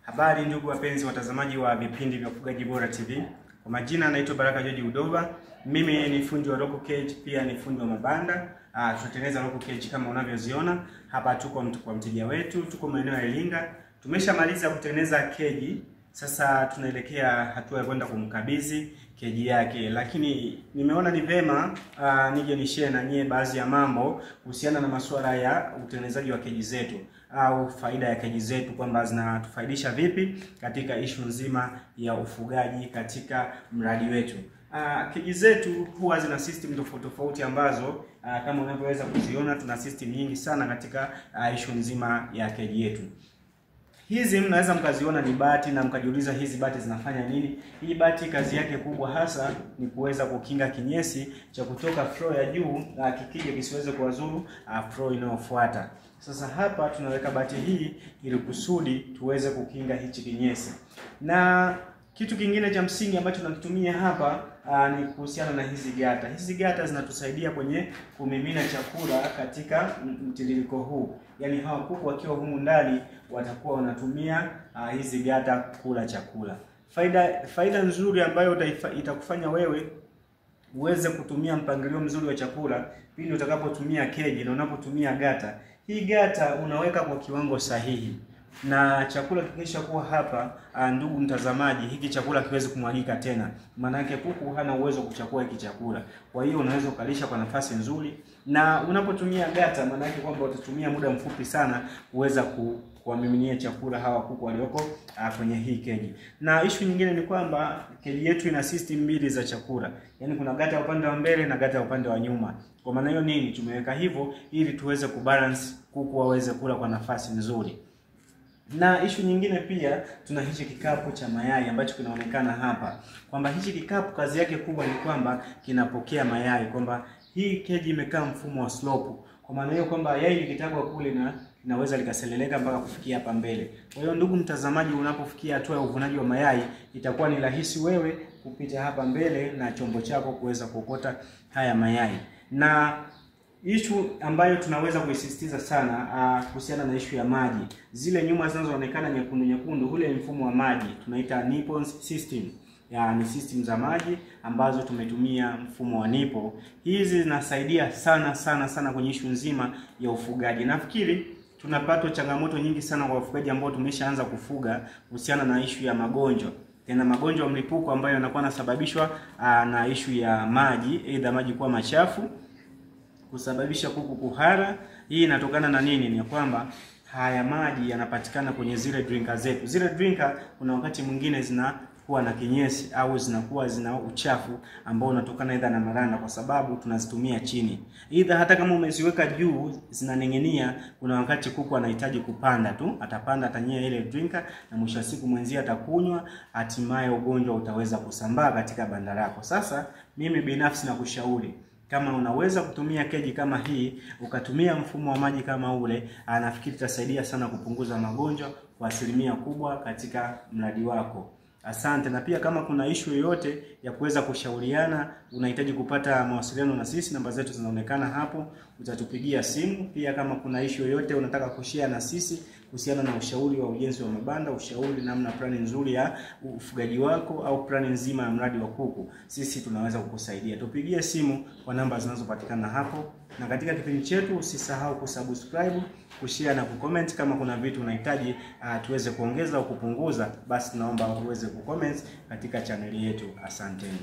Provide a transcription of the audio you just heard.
Habari ndugu wapenzi watazamaji wa vipindi vya Ufugaji Bora TV. Kwa majina naitwa Baraka George Udova. Mimi ni fundi wa local cage, pia ni fundi wa mabanda. Tunatengeneza local cage kama unavyoziona. Hapa tuko kwa mteja wetu, tuko maeneo ya Iringa. Tumeshamaliza kutengeneza keji. Sasa tunaelekea hatua ya kwenda kumkabidhi keji yake, lakini nimeona ni vema nije nishare na nyie baadhi ya mambo kuhusiana na masuala ya utengenezaji wa keji zetu au faida ya keji zetu, kwamba zinatufaidisha vipi katika issue nzima ya ufugaji katika mradi wetu. Keji zetu huwa zina system tofauti ambazo kama unavyoweza kuziona, tuna system nyingi sana katika issue nzima ya keji yetu. Hizi mnaweza mkaziona ni bati na mkajiuliza hizi bati zinafanya nini? Hii bati kazi yake kubwa hasa ni kuweza kukinga kinyesi cha kutoka floor ya juu kikija kisiweze kuwazuru floor inayofuata. Sasa hapa tunaweka bati hii ili kusudi tuweze kukinga hichi kinyesi. Na kitu kingine cha msingi ambacho tunakitumia hapa ni kuhusiana na hizi gata. Hizi gata zinatusaidia kwenye kumimina chakula katika mtiririko huu. Yaani hawa kuku wakiwa humu ndani watakuwa wanatumia hizi gata kula chakula. Faida nzuri ambayo itakufanya wewe uweze kutumia mpangilio mzuri wa chakula pindi utakapotumia keji na unapotumia gata. Hii gata unaweka kwa kiwango sahihi. Na chakula kikisha kuwa hapa, ndugu mtazamaji, hiki chakula kiwezi kumwagika tena. Maana yake kuku hana uwezo kuchakua hiki chakula. Kwa hiyo unaweza ukalisha kwa nafasi nzuri. Na unapotumia gata, maana yake kwamba utatumia muda mfupi sana kuweza kuwamiminia chakula hawa kuku walioko kwenye hii keji. Na issue nyingine ni kwamba keji yetu ina system mbili za chakula. Yaani kuna gata ya upande wa mbele na gata ya upande wa nyuma. Kwa maana hiyo nini? Tumeweka hivyo ili tuweze kubalance kuku waweze kula kwa nafasi nzuri. Na issue nyingine pia tuna hichi kikapu cha mayai ambacho kinaonekana hapa. Kwamba hichi kikapu kazi yake kubwa ni kwamba kinapokea mayai, kwamba hii keji imekaa mfumo wa slope. Kwa maana hiyo kwamba yai likitagwa kule na linaweza likaseleleka mpaka kufikia hapa mbele. Kwa hiyo ndugu mtazamaji, unapofikia hatua ya uvunaji wa mayai, itakuwa ni rahisi wewe kupita hapa mbele na chombo chako kuweza kuokota haya mayai. Na issue ambayo tunaweza kuisisitiza sana kuhusiana na issue ya maji. Zile nyuma zinazoonekana nyekundu, ule mfumo wa maji tunaita nipple system. Ni system za maji ambazo tumetumia mfumo wa nipple. Hizi zinasaidia sana kwenye issue nzima ya ufugaji. Nafikiri tunapata changamoto nyingi sana kwa wafugaji ambao tumeshaanza kufuga kuhusiana na issue ya magonjwa. Tena magonjwa ya mlipuko ambayo yanakuwa yanasababishwa na issue ya maji, aidha maji kuwa machafu, kusababisha kuku kuhara. Hii inatokana na nini? Ni kwamba haya maji yanapatikana kwenye zile drinker zetu. Zile drinker kuna wakati mwingine zinakuwa na kinyesi au zinakuwa zina uchafu ambao unatokana aidha na maranda, kwa sababu tunazitumia chini. Aidha hata kama umeziweka juu zinaning'inia, kuna wakati kuku anahitaji kupanda tu, atapanda atanyia ile drinker na mwisho wa siku mwenzie atakunywa, hatimaye ugonjwa utaweza kusambaa katika banda lako. Sasa mimi binafsi nakushauri, kama unaweza kutumia keji kama hii, ukatumia mfumo wa maji kama ule, nafikiri itasaidia sana kupunguza magonjwa kwa asilimia kubwa katika mradi wako. Asante. Na pia kama kuna issue yoyote ya kuweza kushauriana, unahitaji kupata mawasiliano na sisi, namba zetu zinaonekana hapo, utatupigia simu. Pia kama kuna issue yoyote unataka kushare na sisi kuhusiana na ushauri wa ujenzi wa mabanda, ushauri namna plani nzuri ya ufugaji wako au plani nzima ya mradi wa kuku, sisi tunaweza kukusaidia. Tupigie simu kwa namba zinazopatikana hapo. Na katika kipindi chetu usisahau kusubscribe, kushare na kucomment. Kama kuna vitu unahitaji tuweze kuongeza au kupunguza, basi tunaomba uweze kucomment katika channel yetu. Asanteni.